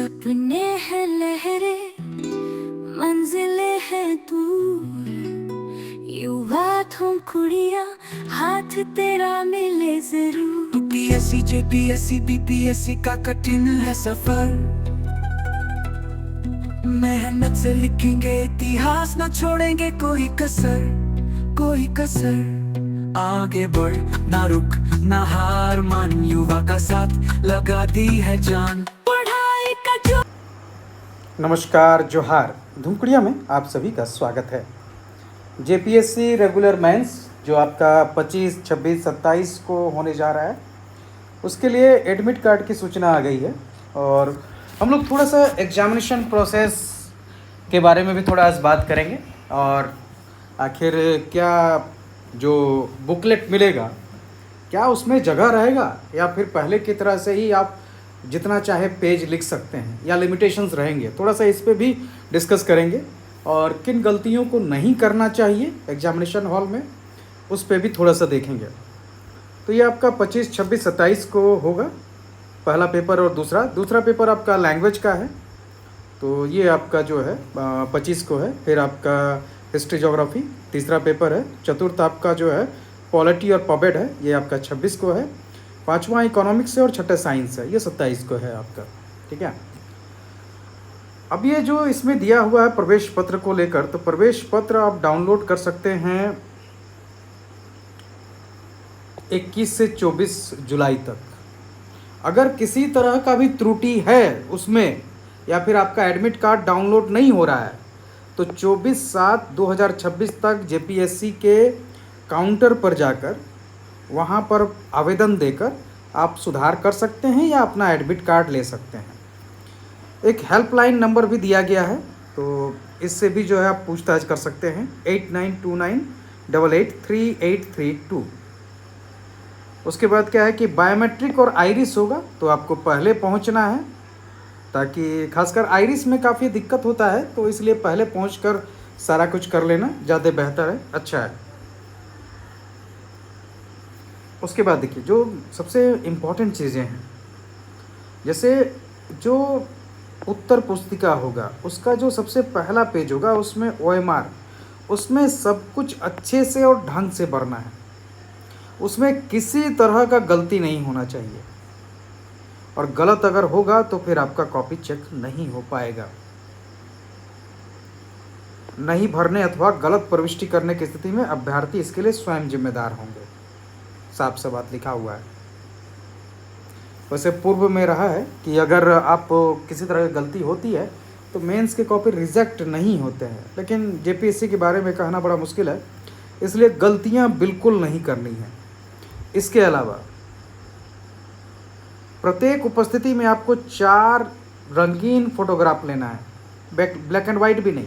सपने हैं लहरे, मंजिलें हैं दूर, युवा तुम कुड़िया, हाथ तेरा मिले जरूर। यूपीएससी जेपीएससी बीपीएससी का कठिन है सफर, मेहनत से लिखेंगे इतिहास, न छोड़ेंगे कोई कसर, कोई कसर। आगे बढ़ ना रुक ना हार मान, युवा का साथ लगा दी है जान, पढ़ाई का जो। नमस्कार, जोहार। धूमकुड़िया में आप सभी का स्वागत है। जेपीएससी रेगुलर मेंस जो आपका 25, 26, 27 को होने जा रहा है, उसके लिए एडमिट कार्ड की सूचना आ गई है। और हम लोग थोड़ा सा एग्जामिनेशन प्रोसेस के बारे में भी थोड़ा आज बात करेंगे, और आखिर क्या जो बुकलेट मिलेगा, क्या उसमें जगह रहेगा या फिर पहले की तरह से ही आप जितना चाहे पेज लिख सकते हैं, या लिमिटेशंस रहेंगे। थोड़ा सा इस पे भी डिस्कस करेंगे, और किन गलतियों को नहीं करना चाहिए एग्जामिनेशन हॉल में, उस पे भी थोड़ा सा देखेंगे। तो ये आपका 25, 26, 27 को होगा पहला पेपर, और दूसरा पेपर आपका लैंग्वेज का है। तो ये आपका जो है 25 को है। फिर आपका हिस्ट्री ज्योग्राफी तीसरा पेपर है। चतुर्थ आपका जो है पॉलिटी और पबेड है, ये आपका 26 को है। पांचवा इकोनॉमिक्स है और छठा साइंस है, ये 27 को है आपका। ठीक है। अब ये जो इसमें दिया हुआ है प्रवेश पत्र को लेकर, तो प्रवेश पत्र आप डाउनलोड कर सकते हैं 21 से 24 जुलाई तक। अगर किसी तरह का भी त्रुटि है उसमें, या फिर आपका एडमिट कार्ड डाउनलोड नहीं हो रहा है, तो 24/7/2026 तक जेपीएससी के काउंटर पर जाकर वहाँ पर आवेदन देकर आप सुधार कर सकते हैं या अपना एडमिट कार्ड ले सकते हैं। एक हेल्पलाइन नंबर भी दिया गया है, तो इससे भी जो है आप पूछताछ कर सकते हैं 8929883832। उसके बाद क्या है कि बायोमेट्रिक और आइरिस होगा, तो आपको पहले पहुंचना है, ताकि खासकर आइरिस में काफ़ी दिक्कत होता है, तो इसलिए पहले पहुंचकर सारा कुछ कर लेना ज़्यादा बेहतर है, अच्छा है। उसके बाद देखिए जो सबसे इम्पोर्टेंट चीज़ें हैं, जैसे जो उत्तर पुस्तिका होगा उसका जो सबसे पहला पेज होगा, उसमें OMR, उसमें सब कुछ अच्छे से और ढंग से भरना है। उसमें किसी तरह का गलती नहीं होना चाहिए, और गलत अगर होगा तो फिर आपका कॉपी चेक नहीं हो पाएगा। नहीं भरने अथवा गलत प्रविष्टि करने की स्थिति में अभ्यर्थी इसके लिए स्वयं जिम्मेदार होंगे, साफ सा बात लिखा हुआ है। वैसे पूर्व में रहा है कि अगर आप किसी तरह की गलती होती है तो मेंस के कॉपी रिजेक्ट नहीं होते हैं, लेकिन जेपीएससी के बारे में कहना बड़ा मुश्किल है, इसलिए गलतियां बिल्कुल नहीं करनी है। इसके अलावा प्रत्येक उपस्थिति में आपको 4 रंगीन फोटोग्राफ लेना है, ब्लैक एंड वाइट भी नहीं,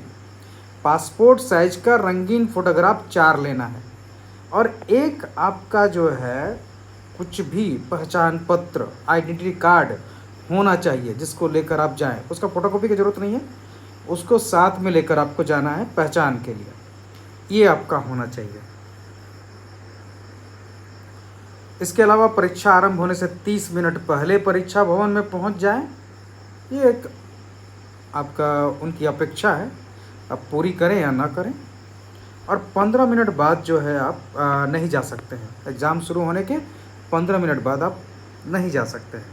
पासपोर्ट साइज का रंगीन फोटोग्राफ 4 लेना है। और एक आपका जो है कुछ भी पहचान पत्र, आइडेंटिटी कार्ड होना चाहिए जिसको लेकर आप जाएं। उसका फोटोकॉपी की ज़रूरत नहीं है, उसको साथ में लेकर आपको जाना है पहचान के लिए, ये आपका होना चाहिए। इसके अलावा परीक्षा आरंभ होने से 30 मिनट पहले परीक्षा भवन में पहुंच जाएं, ये एक आपका उनकी अपेक्षा है, आप पूरी करें या ना करें। और 15 मिनट बाद जो है आप नहीं जा सकते हैं, एग्ज़ाम शुरू होने के 15 मिनट बाद आप नहीं जा सकते हैं।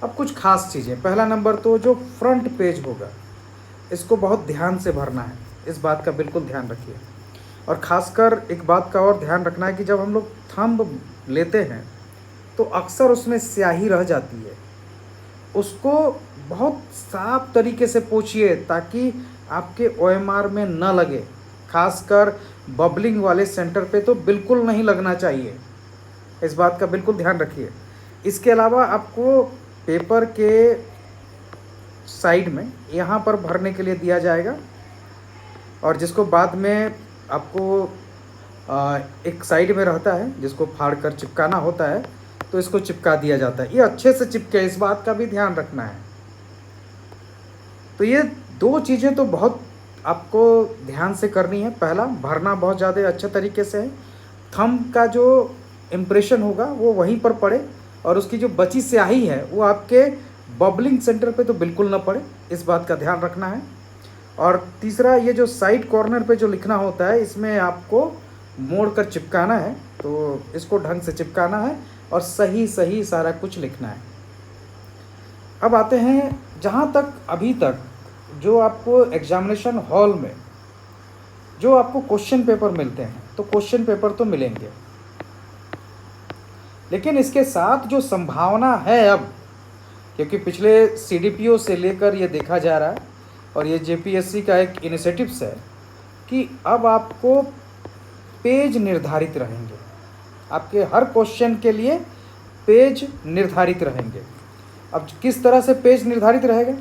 अब कुछ खास चीज़ें, पहला नंबर तो जो फ्रंट पेज होगा इसको बहुत ध्यान से भरना है, इस बात का बिल्कुल ध्यान रखिए। और ख़ासकर एक बात का और ध्यान रखना है कि जब हम लोग थंब लेते हैं तो अक्सर उसमें स्याही रह जाती है, उसको बहुत साफ तरीके से पोंछिए ताकि आपके OMR में न लगे। खासकर बबलिंग वाले सेंटर पे तो बिल्कुल नहीं लगना चाहिए, इस बात का बिल्कुल ध्यान रखिए। इसके अलावा आपको पेपर के साइड में यहाँ पर भरने के लिए दिया जाएगा, और जिसको बाद में आपको एक साइड में रहता है जिसको फाड़ कर चिपकाना होता है, तो इसको चिपका दिया जाता है। ये अच्छे से चिपके, इस बात का भी ध्यान रखना है। तो ये 2 चीज़ें तो बहुत आपको ध्यान से करनी है। पहला, भरना बहुत ज़्यादा अच्छे तरीके से है, थंब का जो इम्प्रेशन होगा वो वहीं पर पड़े, और उसकी जो बची स्याही है वो आपके बबलिंग सेंटर पे तो बिल्कुल ना पड़े, इस बात का ध्यान रखना है। और तीसरा, ये जो साइड कॉर्नर पे जो लिखना होता है इसमें आपको मोड़ कर चिपकाना है, तो इसको ढंग से चिपकाना है और सही सही सारा कुछ लिखना है। अब आते हैं जहाँ तक अभी तक जो आपको एग्जामिनेशन हॉल में जो आपको क्वेश्चन पेपर मिलते हैं, तो क्वेश्चन पेपर तो मिलेंगे, लेकिन इसके साथ जो संभावना है अब, क्योंकि पिछले CDPO से लेकर ये देखा जा रहा है और ये JPSC का एक इनिशिएटिव्स है कि अब आपको पेज निर्धारित रहेंगे, आपके हर क्वेश्चन के लिए पेज निर्धारित रहेंगे। अब किस तरह से पेज निर्धारित रहेगा?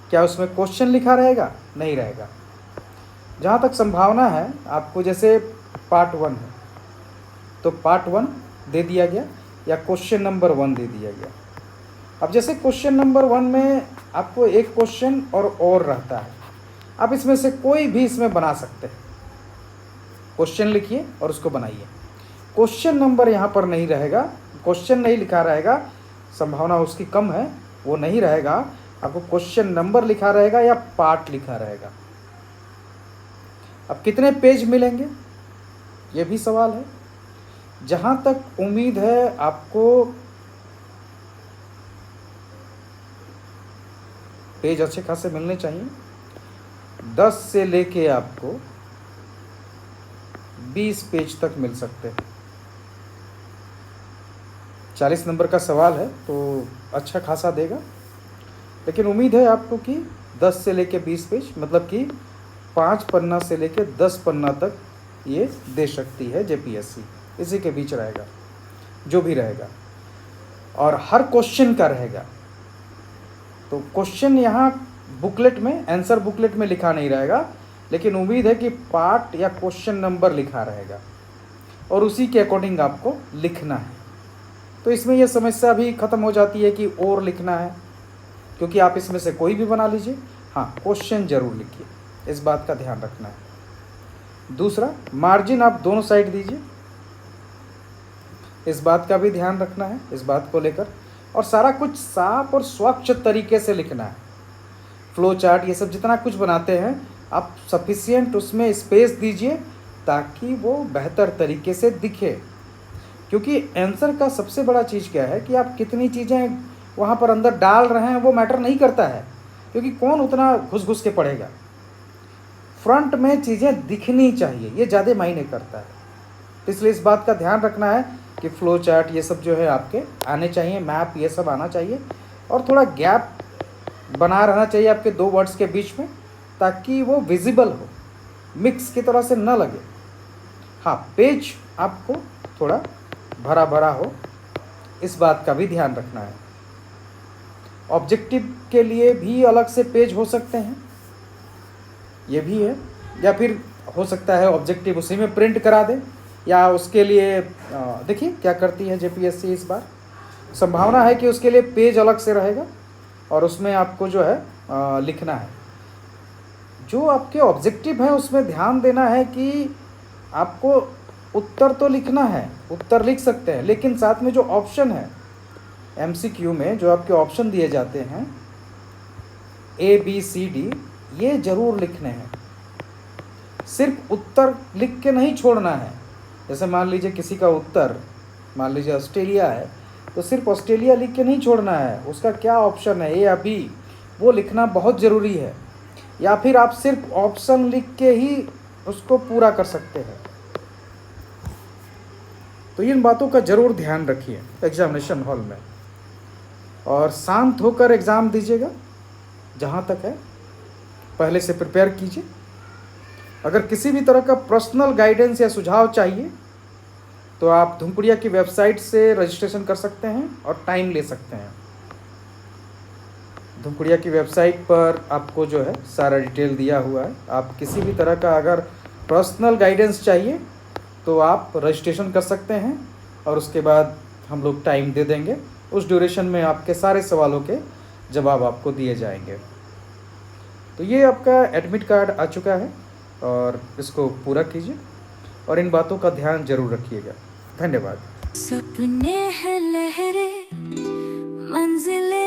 क्या उसमें क्वेश्चन लिखा रहेगा? नहीं रहेगा। जहाँ तक संभावना है आपको, जैसे पार्ट 1 है तो पार्ट 1 दे दिया गया या क्वेश्चन नंबर 1 दे दिया गया। अब जैसे क्वेश्चन नंबर 1 में आपको एक क्वेश्चन और रहता है, आप इसमें से कोई भी इसमें बना सकते हैं। क्वेश्चन लिखिए और उसको बनाइए। क्वेश्चन नंबर यहाँ पर नहीं रहेगा, क्वेश्चन नहीं लिखा रहेगा, संभावना उसकी कम है, वो नहीं रहेगा। आपको क्वेश्चन नंबर लिखा रहेगा या पार्ट लिखा रहेगा। अब कितने पेज मिलेंगे, ये भी सवाल है। जहाँ तक उम्मीद है आपको पेज अच्छे खासे मिलने चाहिए। 10 से लेके आपको 20 पेज तक मिल सकते हैं। 40 नंबर का सवाल है तो अच्छा खासा देगा, लेकिन उम्मीद है आपको कि 10 से लेके 20 पेज, मतलब कि 5 पन्ना से लेके 10 पन्ना तक ये दे सकती है JPSC। इसी के बीच रहेगा जो भी रहेगा, और हर क्वेश्चन का रहेगा। तो क्वेश्चन यहाँ बुकलेट में, आंसर बुकलेट में लिखा नहीं रहेगा, लेकिन उम्मीद है कि पार्ट या क्वेश्चन नंबर लिखा रहेगा और उसी के अकॉर्डिंग आपको लिखना है। तो इसमें यह समस्या भी ख़त्म हो जाती है कि और लिखना है, क्योंकि आप इसमें से कोई भी बना लीजिए, हाँ क्वेश्चन जरूर लिखिए, इस बात का ध्यान रखना है। दूसरा, मार्जिन आप दोनों साइड दीजिए, इस बात का भी ध्यान रखना है, इस बात को लेकर। और सारा कुछ साफ और स्वच्छ तरीके से लिखना है। फ्लो चार्ट ये सब जितना कुछ बनाते हैं आप सफिशिएंट उसमें स्पेस दीजिए ताकि वो बेहतर तरीके से दिखे। क्योंकि आंसर का सबसे बड़ा चीज़ क्या है कि आप कितनी चीज़ें वहाँ पर अंदर डाल रहे हैं वो मैटर नहीं करता है, क्योंकि कौन उतना घुस घुस के पढ़ेगा। फ्रंट में चीज़ें दिखनी चाहिए, ये ज़्यादा मायने करता है। इसलिए इस बात का ध्यान रखना है कि फ्लो चार्ट ये सब जो है आपके आने चाहिए, मैप ये सब आना चाहिए, और थोड़ा गैप बना रहना चाहिए आपके 2 वर्ड्स के बीच में, ताकि वो विजिबल हो, मिक्स की तरह से न लगे। हाँ, पेज आपको थोड़ा भरा भरा हो, इस बात का भी ध्यान रखना है। ऑब्जेक्टिव के लिए भी अलग से पेज हो सकते हैं, ये भी है, या फिर हो सकता है ऑब्जेक्टिव उसी में प्रिंट करा दे, या उसके लिए देखिए क्या करती है JPSC इस बार। संभावना है कि उसके लिए पेज अलग से रहेगा और उसमें आपको जो है लिखना है। जो आपके ऑब्जेक्टिव है उसमें ध्यान देना है कि आपको उत्तर तो लिखना है, उत्तर लिख सकते हैं, लेकिन साथ में जो ऑप्शन है MCQ में जो आपके ऑप्शन दिए जाते हैं ABCD, ये ज़रूर लिखने हैं। सिर्फ उत्तर लिख के नहीं छोड़ना है। जैसे मान लीजिए किसी का उत्तर, मान लीजिए ऑस्ट्रेलिया है, तो सिर्फ ऑस्ट्रेलिया लिख के नहीं छोड़ना है, उसका क्या ऑप्शन है A या B, वो लिखना बहुत ज़रूरी है। या फिर आप सिर्फ ऑप्शन लिख के ही उसको पूरा कर सकते हैं। तो इन बातों का ज़रूर ध्यान रखिए एग्जामिनेशन हॉल में, और शांत होकर एग्ज़ाम दीजिएगा। जहाँ तक है पहले से प्रिपेयर कीजिए। अगर किसी भी तरह का पर्सनल गाइडेंस या सुझाव चाहिए तो आप धुमपुड़िया की वेबसाइट से रजिस्ट्रेशन कर सकते हैं और टाइम ले सकते हैं। धुमपुड़िया की वेबसाइट पर आपको जो है सारा डिटेल दिया हुआ है। आप किसी भी तरह का अगर पर्सनल गाइडेंस चाहिए तो आप रजिस्ट्रेशन कर सकते हैं, और उसके बाद हम लोग टाइम दे देंगे। उस ड्यूरेशन में आपके सारे सवालों के जवाब आपको दिए जाएंगे। तो ये आपका एडमिट कार्ड आ चुका है, और इसको पूरा कीजिए और इन बातों का ध्यान जरूर रखिएगा। धन्यवाद। सपने हैं लहरें, मंजिलें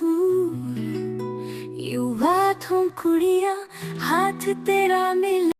दूर। युवा तुम कुड़िया, हाथ तेरा मिले